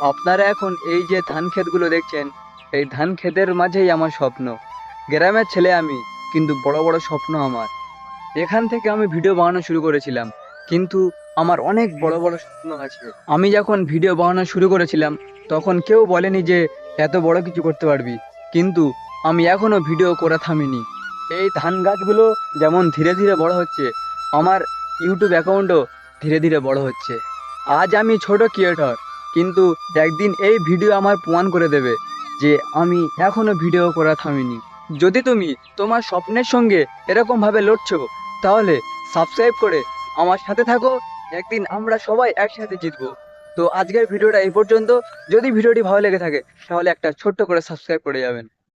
আপনারা এখন এই যে ধান ক্ষেতগুলো দেখছেন, এই ধান ক্ষেতের মাঝেই আমার স্বপ্ন। গ্রামের ছেলে আমি, কিন্তু বড় বড় স্বপ্ন আমার। এখান থেকে আমি ভিডিও বানানো শুরু করেছিলাম, কিন্তু আমার অনেক বড় বড় স্বপ্ন আছে। আমি যখন ভিডিও বানানো শুরু করেছিলাম তখন কেউ বলেনি যে এত বড় কিছু করতে পারবি, কিন্তু আমি এখনো ভিডিও করা থামিনি। এই ধান গাছগুলো যেমন ধীরে ধীরে বড় হচ্ছে, আমার ইউটিউব অ্যাকাউন্টও ধীরে ধীরে বড় হচ্ছে। আজ আমি ছোট ক্রিয়েটর, কিন্তু একদিন এই ভিডিও আমার প্রমাণ করে দেবে যে আমি এখনো ভিডিও করা থামিনি। যদি তুমি তোমার স্বপ্নের সঙ্গে এরকম ভাবে লড়ছো, তাহলে সাবস্ক্রাইব করে আমার সাথে থাকো। একদিন আমরা সবাই একসাথে জিতবো। তো আজকের ভিডিওটা এই পর্যন্ত। যদি ভিডিওটি ভালো লেগে থাকে তাহলে একটা ছোট্ট করে সাবস্ক্রাইব করে যাবেন।